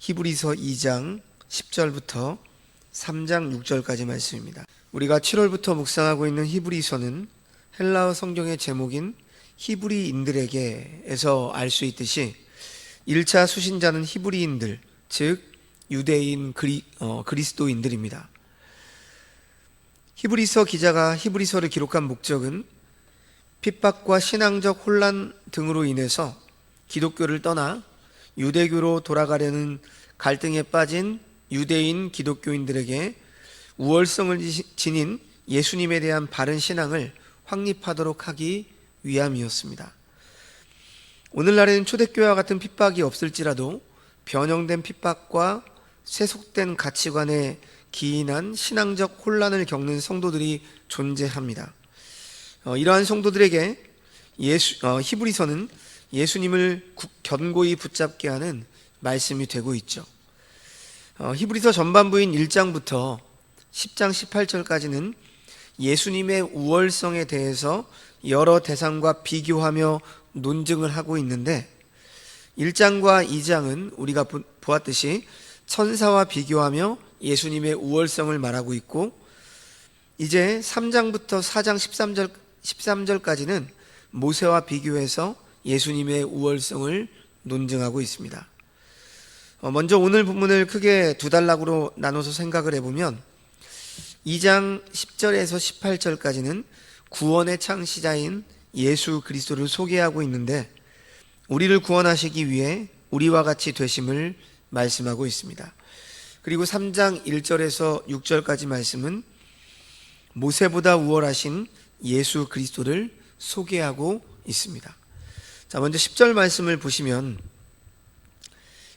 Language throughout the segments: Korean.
히브리서 2장 10절부터 3장 6절까지 말씀입니다. 우리가 7월부터 묵상하고 있는 히브리서는 헬라어 성경의 제목인 히브리인들에게에서 알 수 있듯이 1차 수신자는 히브리인들, 즉 유대인 그리스도인들입니다. 히브리서 기자가 히브리서를 기록한 목적은 핍박과 신앙적 혼란 등으로 인해서 기독교를 떠나 유대교로 돌아가려는 갈등에 빠진 유대인 기독교인들에게 우월성을 지닌 예수님에 대한 바른 신앙을 확립하도록 하기 위함이었습니다. 오늘날에는 초대교회와 같은 핍박이 없을지라도 변형된 핍박과 세속된 가치관에 기인한 신앙적 혼란을 겪는 성도들이 존재합니다. 이러한 성도들에게 히브리서는 예수님을 견고히 붙잡게 하는 말씀이 되고 있죠. 히브리서 전반부인 1장부터 10장 18절까지는 예수님의 우월성에 대해서 여러 대상과 비교하며 논증을 하고 있는데 1장과 2장은 우리가 보았듯이 천사와 비교하며 예수님의 우월성을 말하고 있고, 이제 3장부터 4장 13절까지는 모세와 비교해서 예수님의 우월성을 논증하고 있습니다. 먼저 오늘 본문을 크게 두 단락으로 나눠서 생각을 해보면 2장 10절에서 18절까지는 구원의 창시자인 예수 그리스도를 소개하고 있는데, 우리를 구원하시기 위해 우리와 같이 되심을 말씀하고 있습니다. 그리고 3장 1절에서 6절까지 말씀은 모세보다 우월하신 예수 그리스도를 소개하고 있습니다. 자, 먼저 10절 말씀을 보시면,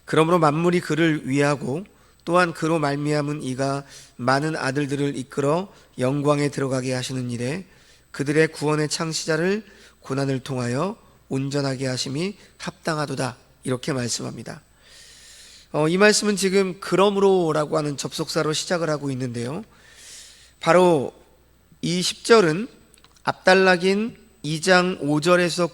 그러므로 만물이 그를 위하고 또한 그로 말미암은 이가 많은 아들들을 이끌어 영광에 들어가게 하시는 일에 그들의 구원의 창시자를 고난을 통하여 온전하게 하심이 합당하도다, 이렇게 말씀합니다. 이 말씀은 지금 그러므로라고 하는 접속사로 시작을 하고 있는데요, 바로 이 10절은 앞단락인 2장 5절에서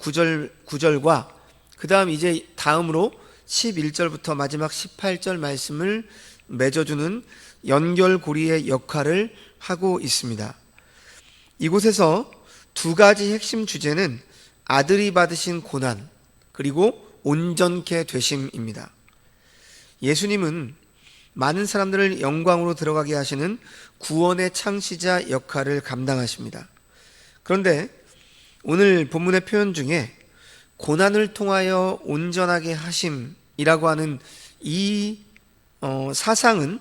9절과 그 다음 이제 다음으로 11절부터 마지막 18절 말씀을 맺어주는 연결고리의 역할을 하고 있습니다. 이곳에서 두 가지 핵심 주제는 아들이 받으신 고난, 그리고 온전케 되심입니다. 예수님은 많은 사람들을 영광으로 들어가게 하시는 구원의 창시자 역할을 감당하십니다. 그런데 오늘 본문의 표현 중에 고난을 통하여 온전하게 하심이라고 하는 이 사상은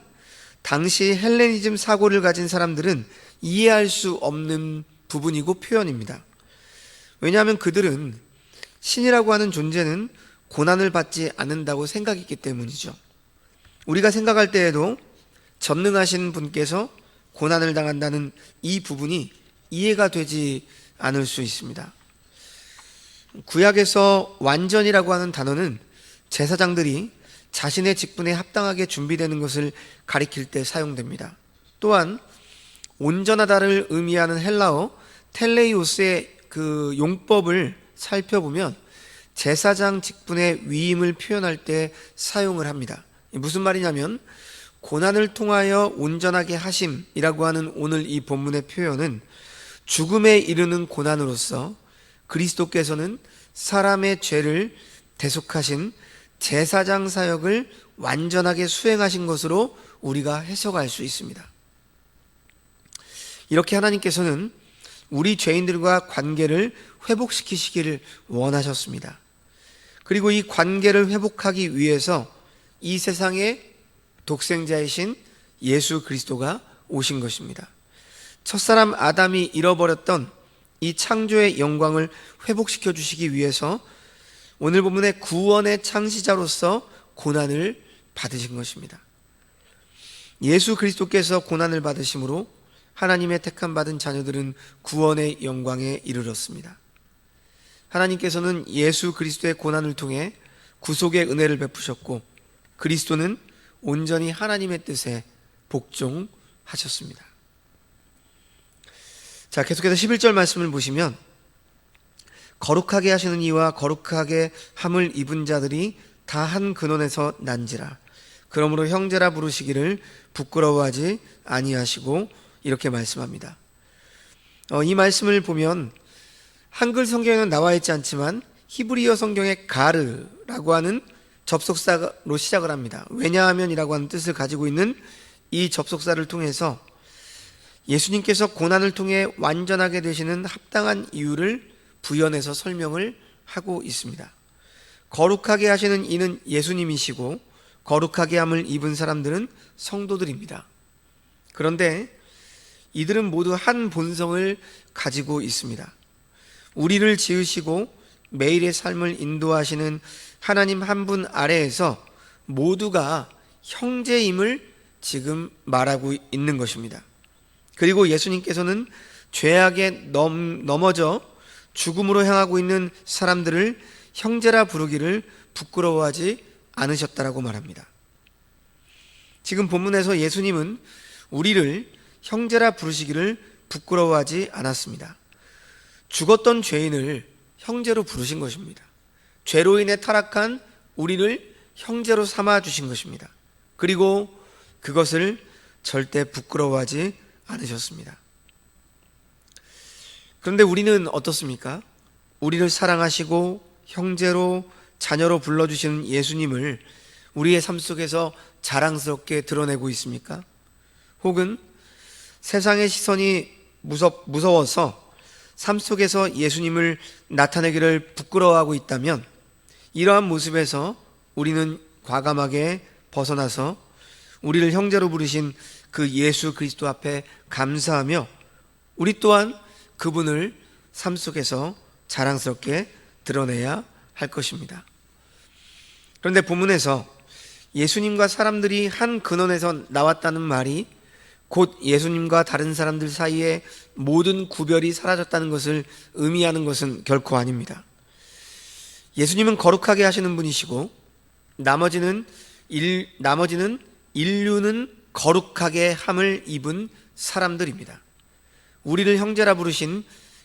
당시 헬레니즘 사고를 가진 사람들은 이해할 수 없는 부분이고 표현입니다. 왜냐하면 그들은 신이라고 하는 존재는 고난을 받지 않는다고 생각했기 때문이죠. 우리가 생각할 때에도 전능하신 분께서 고난을 당한다는 이 부분이 이해가 되지 않을 수 있습니다. 구약에서 완전이라고 하는 단어는 제사장들이 자신의 직분에 합당하게 준비되는 것을 가리킬 때 사용됩니다. 또한 온전하다를 의미하는 헬라어 텔레이오스의 그 용법을 살펴보면 제사장 직분의 위임을 표현할 때 사용을 합니다. 무슨 말이냐면 고난을 통하여 온전하게 하심이라고 하는 오늘 이 본문의 표현은 죽음에 이르는 고난으로서 그리스도께서는 사람의 죄를 대속하신 제사장 사역을 완전하게 수행하신 것으로 우리가 해석할 수 있습니다. 이렇게 하나님께서는 우리 죄인들과 관계를 회복시키시기를 원하셨습니다. 그리고 이 관계를 회복하기 위해서 이 세상에 독생자이신 예수 그리스도가 오신 것입니다. 첫사람 아담이 잃어버렸던 이 창조의 영광을 회복시켜 주시기 위해서 오늘 본문의 구원의 창시자로서 고난을 받으신 것입니다. 예수 그리스도께서 고난을 받으심으로 하나님의 택함 받은 자녀들은 구원의 영광에 이르렀습니다. 하나님께서는 예수 그리스도의 고난을 통해 구속의 은혜를 베푸셨고, 그리스도는 온전히 하나님의 뜻에 복종하셨습니다. 자, 계속해서 11절 말씀을 보시면 거룩하게 하시는 이와 거룩하게 함을 입은 자들이 다 한 근원에서 난지라. 그러므로 형제라 부르시기를 부끄러워하지 아니하시고 이렇게 말씀합니다. 이 말씀을 보면 한글 성경에는 나와 있지 않지만 히브리어 성경의 가르라고 하는 접속사로 시작을 합니다. 왜냐하면이라고 하는 뜻을 가지고 있는 이 접속사를 통해서 예수님께서 고난을 통해 완전하게 되시는 합당한 이유를 부연해서 설명을 하고 있습니다. 거룩하게 하시는 이는 예수님이시고 거룩하게 함을 입은 사람들은 성도들입니다. 그런데 이들은 모두 한 본성을 가지고 있습니다. 우리를 지으시고 매일의 삶을 인도하시는 하나님 한 분 아래에서 모두가 형제임을 지금 말하고 있는 것입니다. 그리고 예수님께서는 죄악에 넘어져 죽음으로 향하고 있는 사람들을 형제라 부르기를 부끄러워하지 않으셨다라고 말합니다. 지금 본문에서 예수님은 우리를 형제라 부르시기를 부끄러워하지 않았습니다. 죽었던 죄인을 형제로 부르신 것입니다. 죄로 인해 타락한 우리를 형제로 삼아 주신 것입니다. 그리고 그것을 절대 부끄러워하지 않으셨습니다. 그런데 우리는 어떻습니까? 우리를 사랑하시고 형제로 자녀로 불러주시는 예수님을 우리의 삶 속에서 자랑스럽게 드러내고 있습니까? 혹은 세상의 시선이 무서워서 삶 속에서 예수님을 나타내기를 부끄러워하고 있다면 이러한 모습에서 우리는 과감하게 벗어나서 우리를 형제로 부르신 그 예수 그리스도 앞에 감사하며 우리 또한 그분을 삶 속에서 자랑스럽게 드러내야 할 것입니다. 그런데 본문에서 예수님과 사람들이 한 근원에서 나왔다는 말이 곧 예수님과 다른 사람들 사이에 모든 구별이 사라졌다는 것을 의미하는 것은 결코 아닙니다. 예수님은 거룩하게 하시는 분이시고 나머지는 인류는 거룩하게 함을 입은 사람들입니다. 우리를 형제라 부르신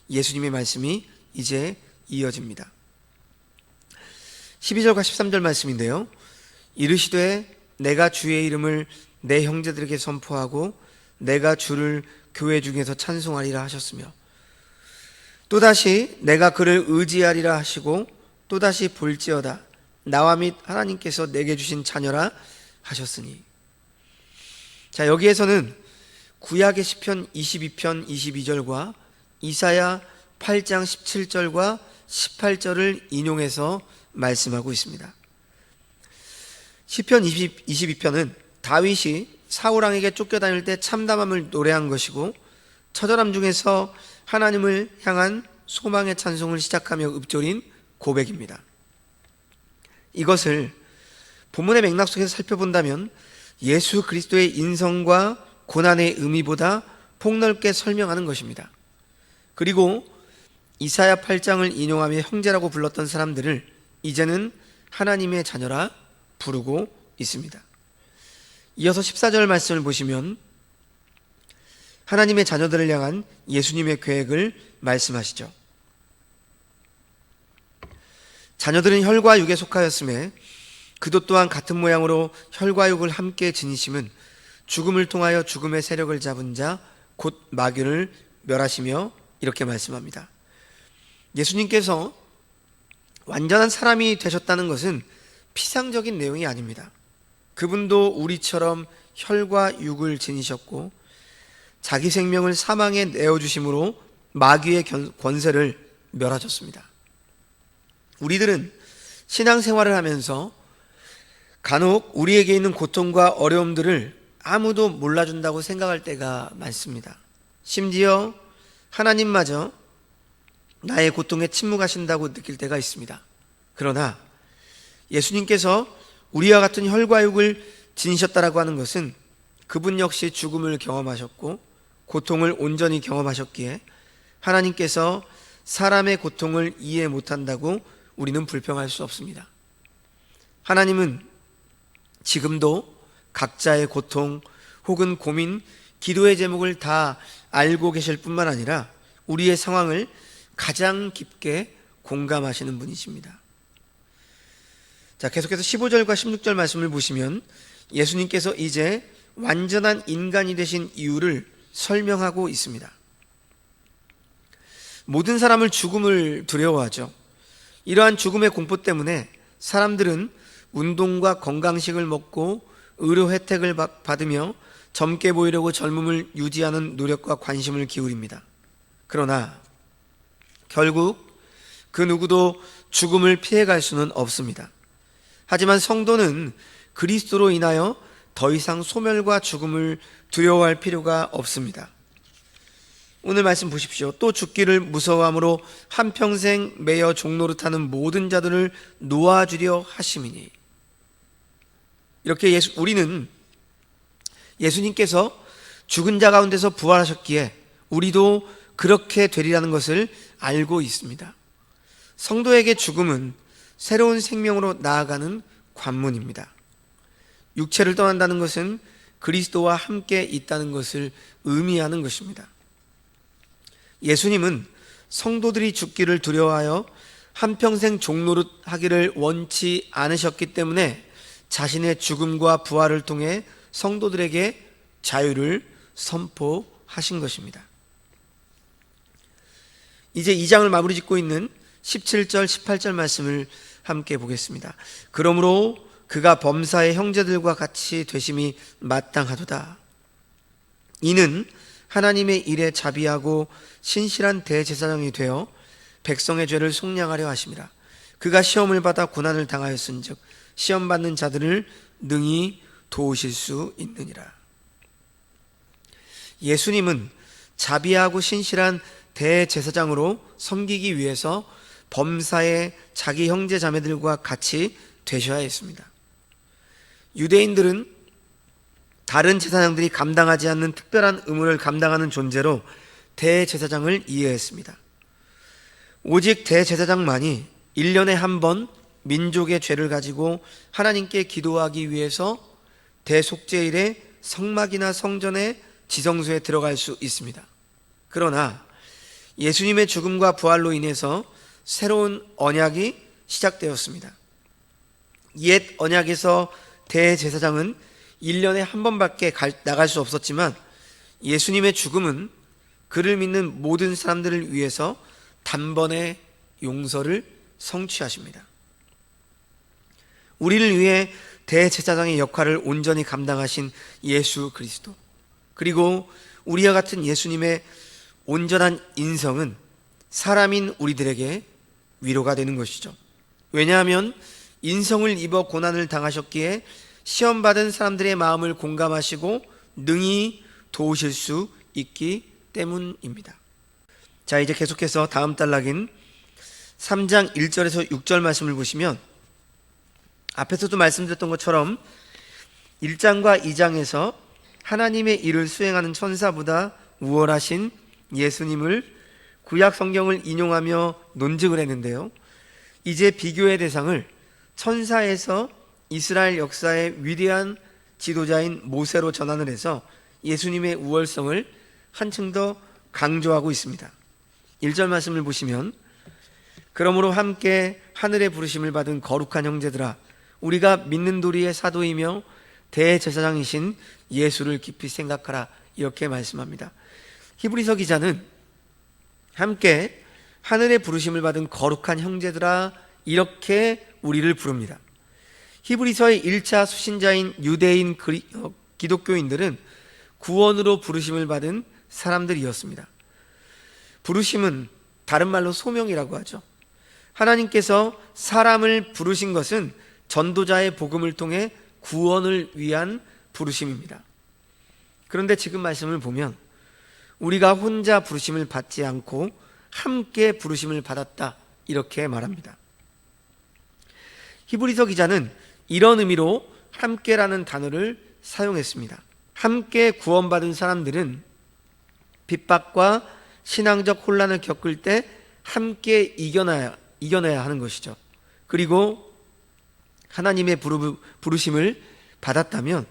예수님의 말씀이 이제 이어집니다. 12절과 13절 말씀인데요. 이르시되 내가 주의 이름을 내 형제들에게 선포하고 내가 주를 교회 중에서 찬송하리라 하셨으며 또다시 내가 그를 의지하리라 하시고 또다시 볼지어다 나와 및 하나님께서 내게 주신 자녀라 하셨으니. 자, 여기에서는 구약의 시편 22편 22절과 이사야 8장 17절과 18절을 인용해서 말씀하고 있습니다. 시편 22편은 다윗이 사울왕에게 쫓겨다닐 때 참담함을 노래한 것이고 처절함 중에서 하나님을 향한 소망의 찬송을 시작하며 읊조린 고백입니다. 이것을 본문의 맥락 속에서 살펴본다면 예수 그리스도의 인성과 고난의 의미보다 폭넓게 설명하는 것입니다. 그리고 이사야 8장을 인용하며 형제라고 불렀던 사람들을 이제는 하나님의 자녀라 부르고 있습니다. 이어서 14절 말씀을 보시면 하나님의 자녀들을 향한 예수님의 계획을 말씀하시죠. 자녀들은 혈과 육에 속하였음에 그도 또한 같은 모양으로 혈과 육을 함께 지니심은 죽음을 통하여 죽음의 세력을 잡은 자 곧 마귀를 멸하시며 이렇게 말씀합니다. 예수님께서 완전한 사람이 되셨다는 것은 피상적인 내용이 아닙니다. 그분도 우리처럼 혈과 육을 지니셨고 자기 생명을 사망에 내어주심으로 마귀의 권세를 멸하셨습니다. 우리들은 신앙생활을 하면서 간혹 우리에게 있는 고통과 어려움들을 아무도 몰라준다고 생각할 때가 많습니다. 심지어 하나님마저 나의 고통에 침묵하신다고 느낄 때가 있습니다. 그러나 예수님께서 우리와 같은 혈과 육을 지니셨다라고 하는 것은 그분 역시 죽음을 경험하셨고 고통을 온전히 경험하셨기에 하나님께서 사람의 고통을 이해 못한다고 우리는 불평할 수 없습니다. 하나님은 지금도 각자의 고통 혹은 고민, 기도의 제목을 다 알고 계실 뿐만 아니라 우리의 상황을 가장 깊게 공감하시는 분이십니다. 자, 계속해서 15절과 16절 말씀을 보시면 예수님께서 이제 완전한 인간이 되신 이유를 설명하고 있습니다. 모든 사람을 죽음을 두려워하죠. 이러한 죽음의 공포 때문에 사람들은 운동과 건강식을 먹고 의료 혜택을 받으며 젊게 보이려고 젊음을 유지하는 노력과 관심을 기울입니다. 그러나 결국 그 누구도 죽음을 피해갈 수는 없습니다. 하지만 성도는 그리스도로 인하여 더 이상 소멸과 죽음을 두려워할 필요가 없습니다. 오늘 말씀 보십시오. 또 죽기를 무서워함으로 한평생 매여 종노릇하는 모든 자들을 놓아주려 하심이니. 이렇게 우리는 예수님께서 죽은 자 가운데서 부활하셨기에 우리도 그렇게 되리라는 것을 알고 있습니다. 성도에게 죽음은 새로운 생명으로 나아가는 관문입니다. 육체를 떠난다는 것은 그리스도와 함께 있다는 것을 의미하는 것입니다. 예수님은 성도들이 죽기를 두려워하여 한평생 종노릇 하기를 원치 않으셨기 때문에 자신의 죽음과 부활을 통해 성도들에게 자유를 선포하신 것입니다. 이제 2장을 마무리 짓고 있는 17절, 18절 말씀을 함께 보겠습니다. 그러므로 그가 범사의 형제들과 같이 되심이 마땅하도다. 이는 하나님의 일에 자비하고 신실한 대제사장이 되어 백성의 죄를 속량하려 하심이라. 그가 시험을 받아 고난을 당하였은즉 시험 받는 자들을 능히 도우실 수 있느니라. 예수님은 자비하고 신실한 대제사장으로 섬기기 위해서 범사의 자기 형제 자매들과 같이 되셔야 했습니다. 유대인들은 다른 제사장들이 감당하지 않는 특별한 의무를 감당하는 존재로 대제사장을 이해했습니다. 오직 대제사장만이 1년에 한 번 민족의 죄를 가지고 하나님께 기도하기 위해서 대속죄일에 성막이나 성전의 지성소에 들어갈 수 있습니다. 그러나 예수님의 죽음과 부활로 인해서 새로운 언약이 시작되었습니다. 옛 언약에서 대제사장은 1년에 한 번밖에 나갈 수 없었지만 예수님의 죽음은 그를 믿는 모든 사람들을 위해서 단번에 용서를 성취하십니다. 우리를 위해 대제사장의 역할을 온전히 감당하신 예수 그리스도, 그리고 우리와 같은 예수님의 온전한 인성은 사람인 우리들에게 위로가 되는 것이죠. 왜냐하면 인성을 입어 고난을 당하셨기에 시험받은 사람들의 마음을 공감하시고 능히 도우실 수 있기 때문입니다. 자, 이제 계속해서 다음 단락인 3장 1절에서 6절 말씀을 보시면 앞에서도 말씀드렸던 것처럼 1장과 2장에서 하나님의 일을 수행하는 천사보다 우월하신 예수님을 구약 성경을 인용하며 논증을 했는데요. 이제 비교의 대상을 천사에서 이스라엘 역사의 위대한 지도자인 모세로 전환을 해서 예수님의 우월성을 한층 더 강조하고 있습니다. 1절 말씀을 보시면 그러므로 함께 하늘의 부르심을 받은 거룩한 형제들아, 우리가 믿는 도리의 사도이며 대제사장이신 예수를 깊이 생각하라, 이렇게 말씀합니다. 히브리서 기자는 함께 하늘의 부르심을 받은 거룩한 형제들아, 이렇게 우리를 부릅니다. 히브리서의 1차 수신자인 유대인 기독교인들은 구원으로 부르심을 받은 사람들이었습니다. 부르심은 다른 말로 소명이라고 하죠. 하나님께서 사람을 부르신 것은 전도자의 복음을 통해 구원을 위한 부르심입니다. 그런데 지금 말씀을 보면 우리가 혼자 부르심을 받지 않고 함께 부르심을 받았다, 이렇게 말합니다. 히브리서 기자는 이런 의미로 함께라는 단어를 사용했습니다. 함께 구원받은 사람들은 핍박과 신앙적 혼란을 겪을 때 함께 이겨내야 하는 것이죠. 그리고 하나님의 부르심을 받았다면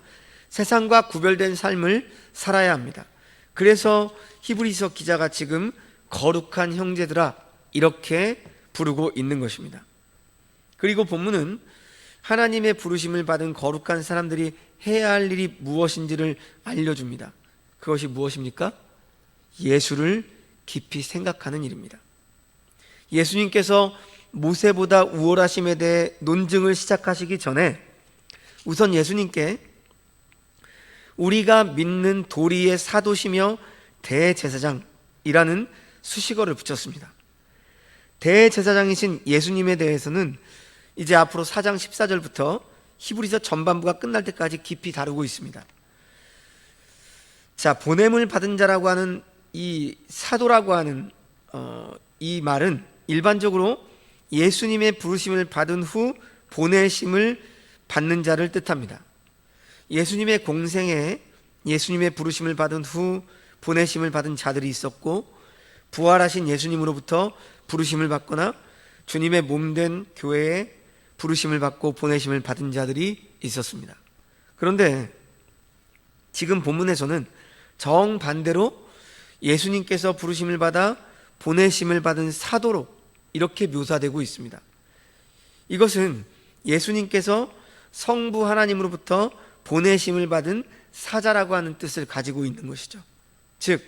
세상과 구별된 삶을 살아야 합니다. 그래서 히브리서 기자가 지금 거룩한 형제들아, 이렇게 부르고 있는 것입니다. 그리고 본문은 하나님의 부르심을 받은 거룩한 사람들이 해야 할 일이 무엇인지를 알려줍니다. 그것이 무엇입니까? 예수를 깊이 생각하는 일입니다. 예수님께서 모세보다 우월하심에 대해 논증을 시작하시기 전에 우선 예수님께 우리가 믿는 도리의 사도시며 대제사장이라는 수식어를 붙였습니다. 대제사장이신 예수님에 대해서는 이제 앞으로 4장 14절부터 히브리서 전반부가 끝날 때까지 깊이 다루고 있습니다. 자, 보냄을 받은 자라고 하는 이 사도라고 하는 이 말은 일반적으로 예수님의 부르심을 받은 후 보내심을 받는 자를 뜻합니다. 예수님의 공생에 예수님의 부르심을 받은 후 보내심을 받은 자들이 있었고, 부활하신 예수님으로부터 부르심을 받거나 주님의 몸된 교회에 부르심을 받고 보내심을 받은 자들이 있었습니다. 그런데 지금 본문에서는 정반대로 예수님께서 부르심을 받아 보내심을 받은 사도로 이렇게 묘사되고 있습니다. 이것은 예수님께서 성부 하나님으로부터 보내심을 받은 사자라고 하는 뜻을 가지고 있는 것이죠. 즉,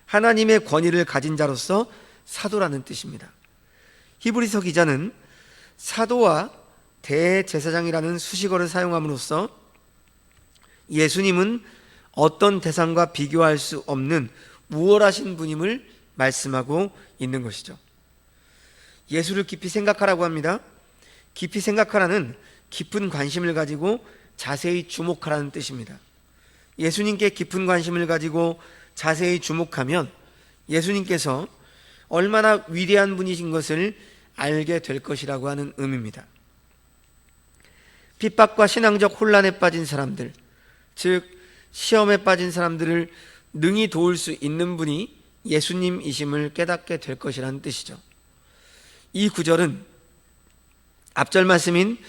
하나님의 권위를 가진 자로서 사도라는 뜻입니다. 히브리서 기자는 사도와 대제사장이라는 수식어를 사용함으로써 예수님은 어떤 대상과 비교할 수 없는 우월하신 분임을 말씀하고 있는 것이죠. 예수를 깊이 생각하라고 합니다. 깊이 생각하라는 깊은 관심을 가지고 자세히 주목하라는 뜻입니다. 예수님께 깊은 관심을 가지고 자세히 주목하면 예수님께서 얼마나 위대한 분이신 것을 알게 될 것이라고 하는 의미입니다. 핍박과 신앙적 혼란에 빠진 사람들, 즉 시험에 빠진 사람들을 능히 도울 수 있는 분이 예수님이심을 깨닫게 될 것이라는 뜻이죠. 이 구절은 앞절 말씀인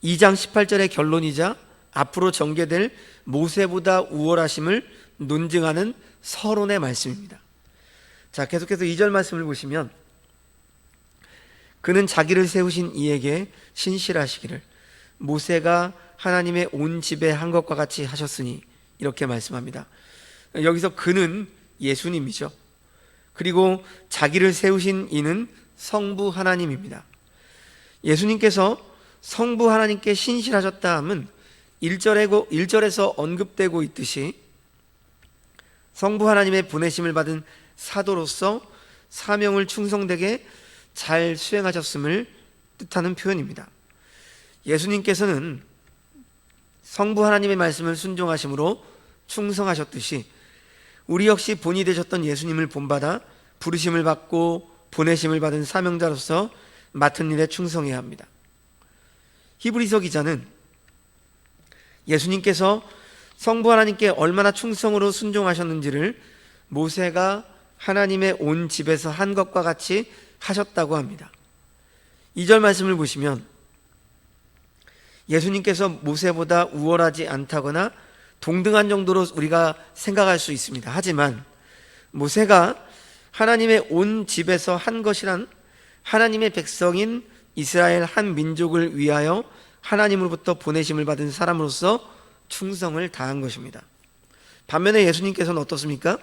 2장 18절의 결론이자 앞으로 전개될 모세보다 우월하심을 논증하는 서론의 말씀입니다. 자, 계속해서 2절 말씀을 보시면 그는 자기를 세우신 이에게 신실하시기를 모세가 하나님의 온 집에 한 것과 같이 하셨으니 이렇게 말씀합니다. 여기서 그는 예수님이죠. 그리고 자기를 세우신 이는 성부 하나님입니다. 예수님께서 성부 하나님께 신실하셨다 함은 1절에서 언급되고 있듯이 성부 하나님의 보내심을 받은 사도로서 사명을 충성되게 잘 수행하셨음을 뜻하는 표현입니다. 예수님께서는 성부 하나님의 말씀을 순종하심으로 충성하셨듯이 우리 역시 본이 되셨던 예수님을 본받아 부르심을 받고 보내심을 받은 사명자로서 맡은 일에 충성해야 합니다. 히브리서 기자는 예수님께서 성부 하나님께 얼마나 충성으로 순종하셨는지를 모세가 하나님의 온 집에서 한 것과 같이 하셨다고 합니다. 2절 말씀을 보시면 예수님께서 모세보다 우월하지 않다거나 동등한 정도로 우리가 생각할 수 있습니다. 하지만 모세가 하나님의 온 집에서 한 것이란 하나님의 백성인 이스라엘 한 민족을 위하여 하나님으로부터 보내심을 받은 사람으로서 충성을 다한 것입니다. 반면에 예수님께서는 어떻습니까?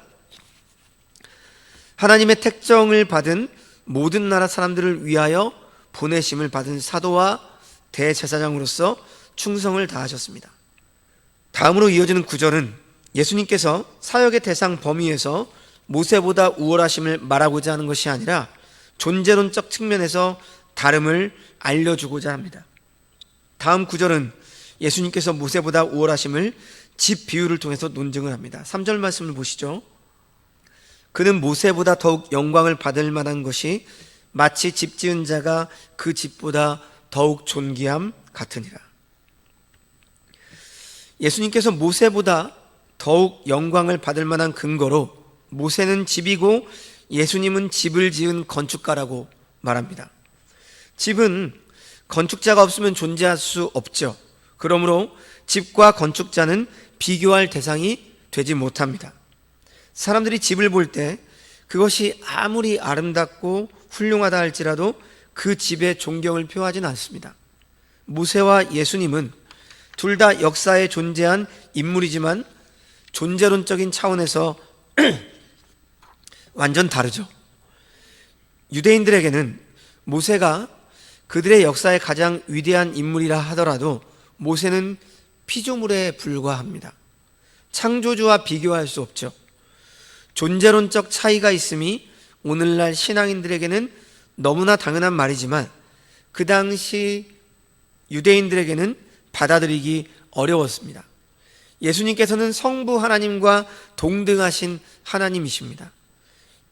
하나님의 택정을 받은 모든 나라 사람들을 위하여 보내심을 받은 사도와 대제사장으로서 충성을 다하셨습니다. 다음으로 이어지는 구절은 예수님께서 사역의 대상 범위에서 모세보다 우월하심을 말하고자 하는 것이 아니라 존재론적 측면에서 다름을 알려주고자 합니다. 다음 구절은 예수님께서 모세보다 우월하심을 집 비유를 통해서 논증을 합니다. 3절 말씀을 보시죠. 그는 모세보다 더욱 영광을 받을 만한 것이 마치 집 지은 자가 그 집보다 더욱 존귀함 같으니라. 예수님께서 모세보다 더욱 영광을 받을 만한 근거로 모세는 집이고 예수님은 집을 지은 건축가라고 말합니다. 집은 건축자가 없으면 존재할 수 없죠. 그러므로 집과 건축자는 비교할 대상이 되지 못합니다. 사람들이 집을 볼 때 그것이 아무리 아름답고 훌륭하다 할지라도 그 집에 존경을 표하지는 않습니다. 모세와 예수님은 둘 다 역사에 존재한 인물이지만 존재론적인 차원에서 완전 다르죠. 유대인들에게는 모세가 그들의 역사의 가장 위대한 인물이라 하더라도 모세는 피조물에 불과합니다. 창조주와 비교할 수 없죠. 존재론적 차이가 있음이 오늘날 신앙인들에게는 너무나 당연한 말이지만 그 당시 유대인들에게는 받아들이기 어려웠습니다. 예수님께서는 성부 하나님과 동등하신 하나님이십니다.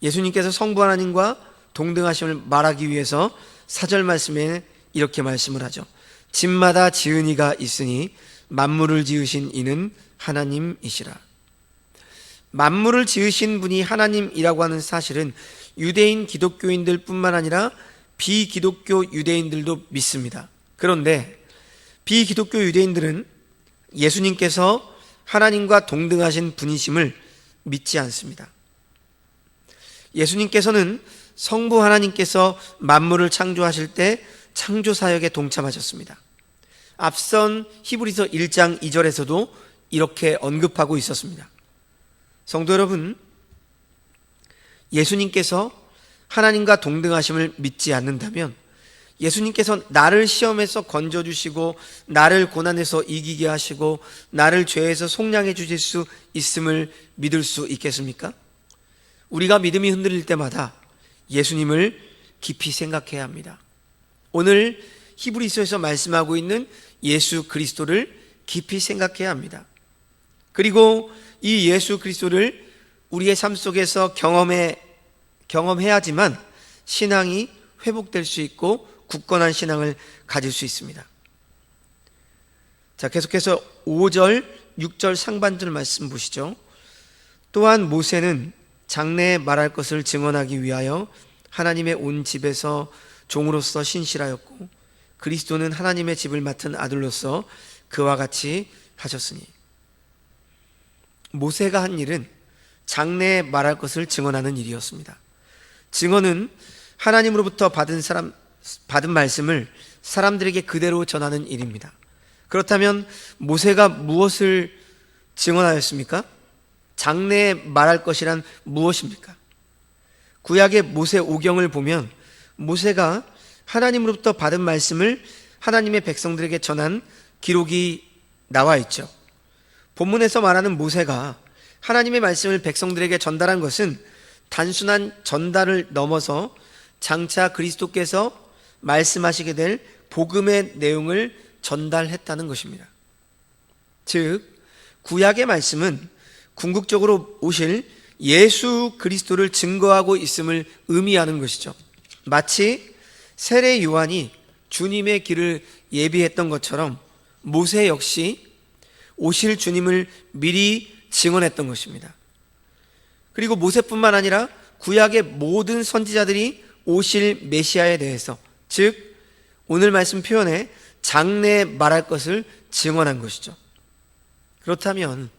예수님께서 성부 하나님과 동등하심을 말하기 위해서 4절 말씀에 이렇게 말씀을 하죠. 집마다 지은 이가 있으니 만물을 지으신 이는 하나님이시라. 만물을 지으신 분이 하나님이라고 하는 사실은 유대인 기독교인들 뿐만 아니라 비기독교 유대인들도 믿습니다. 그런데 비기독교 유대인들은 예수님께서 하나님과 동등하신 분이심을 믿지 않습니다. 예수님께서는 성부 하나님께서 만물을 창조하실 때 창조 사역에 동참하셨습니다. 앞선 히브리서 1장 2절에서도 이렇게 언급하고 있었습니다. 성도 여러분, 예수님께서 하나님과 동등하심을 믿지 않는다면 예수님께서 나를 시험에서 건져주시고 나를 고난에서 이기게 하시고 나를 죄에서 속량해 주실 수 있음을 믿을 수 있겠습니까? 우리가 믿음이 흔들릴 때마다 예수님을 깊이 생각해야 합니다. 오늘 히브리서에서 말씀하고 있는 예수 그리스도를 깊이 생각해야 합니다. 그리고 이 예수 그리스도를 우리의 삶 속에서 경험해야지만 신앙이 회복될 수 있고 굳건한 신앙을 가질 수 있습니다. 자, 계속해서 5절, 6절 상반절 말씀 보시죠. 또한 모세는 장래에 말할 것을 증언하기 위하여 하나님의 온 집에서 종으로서 신실하였고 그리스도는 하나님의 집을 맡은 아들로서 그와 같이 하셨으니. 모세가 한 일은 장래에 말할 것을 증언하는 일이었습니다. 증언은 하나님으로부터 받은 말씀을 사람들에게 그대로 전하는 일입니다. 그렇다면 모세가 무엇을 증언하였습니까? 장래에 말할 것이란 무엇입니까? 구약의 모세 오경을 보면 모세가 하나님으로부터 받은 말씀을 하나님의 백성들에게 전한 기록이 나와 있죠. 본문에서 말하는 모세가 하나님의 말씀을 백성들에게 전달한 것은 단순한 전달을 넘어서 장차 그리스도께서 말씀하시게 될 복음의 내용을 전달했다는 것입니다. 즉, 구약의 말씀은 궁극적으로 오실 예수 그리스도를 증거하고 있음을 의미하는 것이죠. 마치 세례 요한이 주님의 길을 예비했던 것처럼 모세 역시 오실 주님을 미리 증언했던 것입니다. 그리고 모세뿐만 아니라 구약의 모든 선지자들이 오실 메시아에 대해서, 즉 오늘 말씀 표현에 장래에 말할 것을 증언한 것이죠. 그렇다면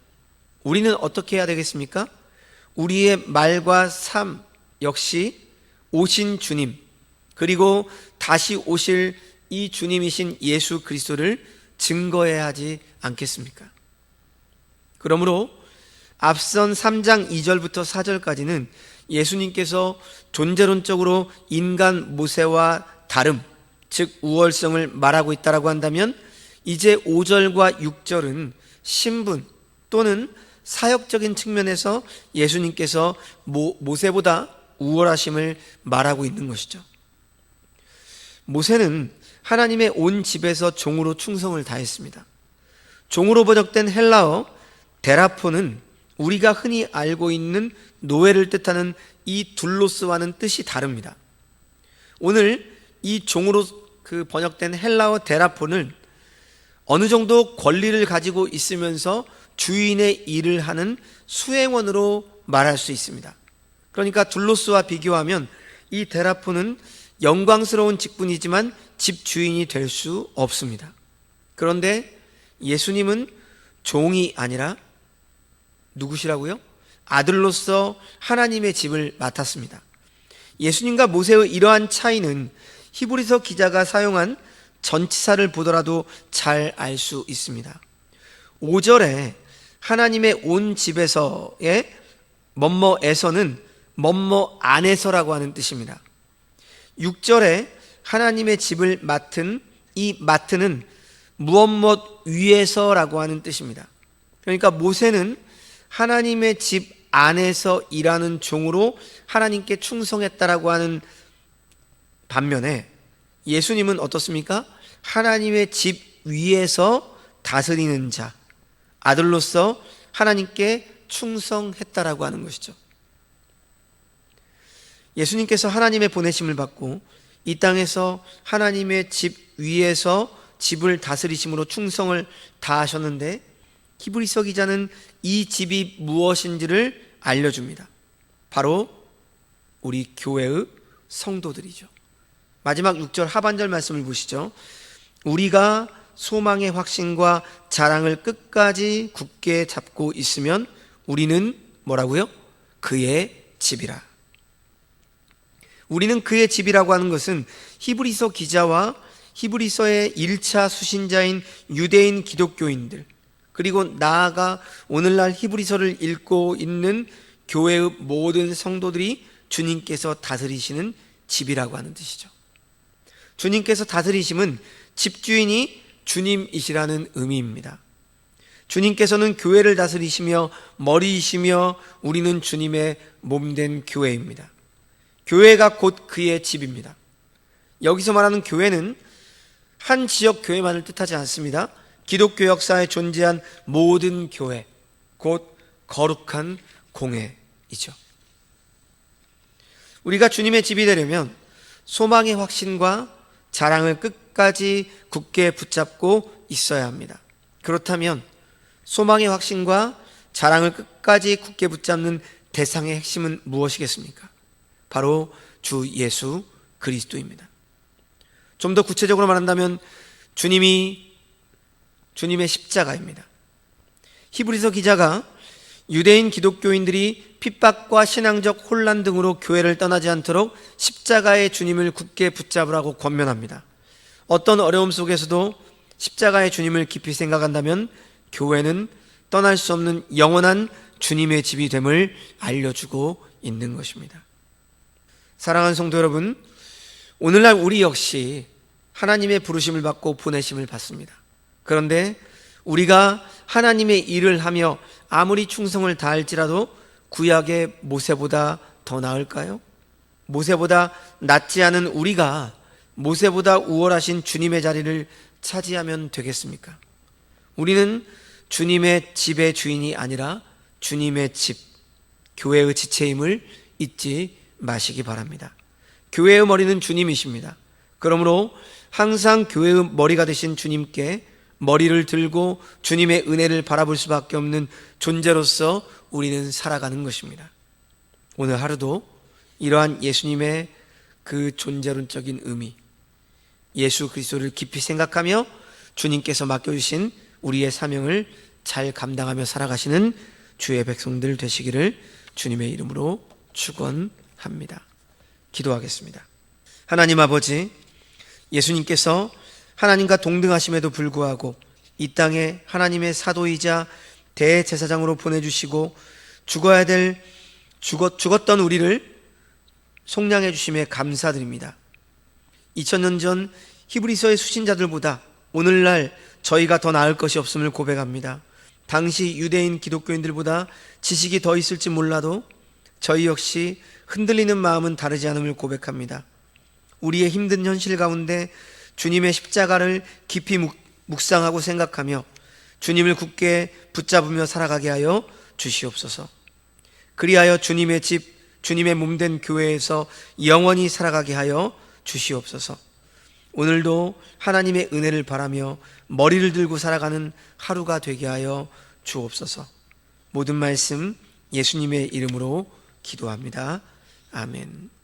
우리는 어떻게 해야 되겠습니까? 우리의 말과 삶 역시 오신 주님, 그리고 다시 오실 이 주님이신 예수 그리스도를 증거해야 하지 않겠습니까? 그러므로 앞선 3장 2절부터 4절까지는 예수님께서 존재론적으로 인간 모세와 다름, 즉 우월성을 말하고 있다고 한다면 이제 5절과 6절은 신분 또는 사역적인 측면에서 예수님께서 모세보다 우월하심을 말하고 있는 것이죠. 모세는 하나님의 온 집에서 종으로 충성을 다했습니다. 종으로 번역된 헬라어 데라포는 우리가 흔히 알고 있는 노예를 뜻하는 이 둘로스와는 뜻이 다릅니다. 오늘 이 종으로 번역된 헬라어 데라포는 어느 정도 권리를 가지고 있으면서 주인의 일을 하는 수행원으로 말할 수 있습니다. 그러니까 둘로스와 비교하면 이 데라포는 영광스러운 직분이지만 집주인이 될 수 없습니다. 그런데 예수님은 종이 아니라 누구시라고요? 아들로서 하나님의 집을 맡았습니다. 예수님과 모세의 이러한 차이는 히브리서 기자가 사용한 전치사를 보더라도 잘 알 수 있습니다. 5절에 하나님의 온 집에서의 뭐뭐에서는 뭐뭐 안에서라고 하는 뜻입니다. 6절에 하나님의 집을 맡은 이 맡은은 무엇 위에서라고 하는 뜻입니다. 그러니까 모세는 하나님의 집 안에서 일하는 종으로 하나님께 충성했다라고 하는 반면에 예수님은 어떻습니까? 하나님의 집 위에서 다스리는 자, 아들로서 하나님께 충성했다라고 하는 것이죠. 예수님께서 하나님의 보내심을 받고 이 땅에서 하나님의 집 위에서 집을 다스리심으로 충성을 다하셨는데 히브리서 기자는 이 집이 무엇인지를 알려줍니다. 바로 우리 교회의 성도들이죠. 마지막 6절 하반절 말씀을 보시죠. 우리가 소망의 확신과 자랑을 끝까지 굳게 잡고 있으면 우리는 뭐라고요? 그의 집이라. 우리는 그의 집이라고 하는 것은 히브리서 기자와 히브리서의 1차 수신자인 유대인 기독교인들, 그리고 나아가 오늘날 히브리서를 읽고 있는 교회의 모든 성도들이 주님께서 다스리시는 집이라고 하는 뜻이죠. 주님께서 다스리심은 집주인이 주님이시라는 의미입니다. 주님께서는 교회를 다스리시며 머리이시며 우리는 주님의 몸된 교회입니다. 교회가 곧 그의 집입니다. 여기서 말하는 교회는 한 지역 교회만을 뜻하지 않습니다. 기독교 역사에 존재한 모든 교회, 곧 거룩한 공회이죠. 우리가 주님의 집이 되려면 소망의 확신과 자랑을 끝까지 굳게 붙잡고 있어야 합니다. 그렇다면 소망의 확신과 자랑을 끝까지 굳게 붙잡는 대상의 핵심은 무엇이겠습니까? 바로 주 예수 그리스도입니다. 좀 더 구체적으로 말한다면 주님의 십자가입니다. 히브리서 기자가 유대인 기독교인들이 핍박과 신앙적 혼란 등으로 교회를 떠나지 않도록 십자가의 주님을 굳게 붙잡으라고 권면합니다. 어떤 어려움 속에서도 십자가의 주님을 깊이 생각한다면 교회는 떠날 수 없는 영원한 주님의 집이 됨을 알려주고 있는 것입니다. 사랑하는 성도 여러분, 오늘날 우리 역시 하나님의 부르심을 받고 보내심을 받습니다. 그런데 우리가 하나님의 일을 하며 아무리 충성을 다할지라도 구약의 모세보다 더 나을까요? 모세보다 낫지 않은 우리가 모세보다 우월하신 주님의 자리를 차지하면 되겠습니까? 우리는 주님의 집의 주인이 아니라 주님의 집, 교회의 지체임을 잊지 마시기 바랍니다. 교회의 머리는 주님이십니다. 그러므로 항상 교회의 머리가 되신 주님께 머리를 들고 주님의 은혜를 바라볼 수밖에 없는 존재로서 우리는 살아가는 것입니다. 오늘 하루도 이러한 예수님의 그 존재론적인 의미, 예수 그리스도를 깊이 생각하며 주님께서 맡겨주신 우리의 사명을 잘 감당하며 살아가시는 주의 백성들 되시기를 주님의 이름으로 축원합니다. 기도하겠습니다. 하나님 아버지, 예수님께서 하나님과 동등하심에도 불구하고 이 땅에 하나님의 사도이자 대제사장으로 보내주시고 죽었던 우리를 속량해 주심에 감사드립니다. 2000년 전 히브리서의 수신자들보다 오늘날 저희가 더 나을 것이 없음을 고백합니다. 당시 유대인 기독교인들보다 지식이 더 있을지 몰라도 저희 역시 흔들리는 마음은 다르지 않음을 고백합니다. 우리의 힘든 현실 가운데 주님의 십자가를 깊이 묵상하고 생각하며 주님을 굳게 붙잡으며 살아가게 하여 주시옵소서. 그리하여 주님의 집, 주님의 몸된 교회에서 영원히 살아가게 하여 주시옵소서. 오늘도 하나님의 은혜를 바라며 머리를 들고 살아가는 하루가 되게 하여 주옵소서. 모든 말씀 예수님의 이름으로 기도합니다. 아멘.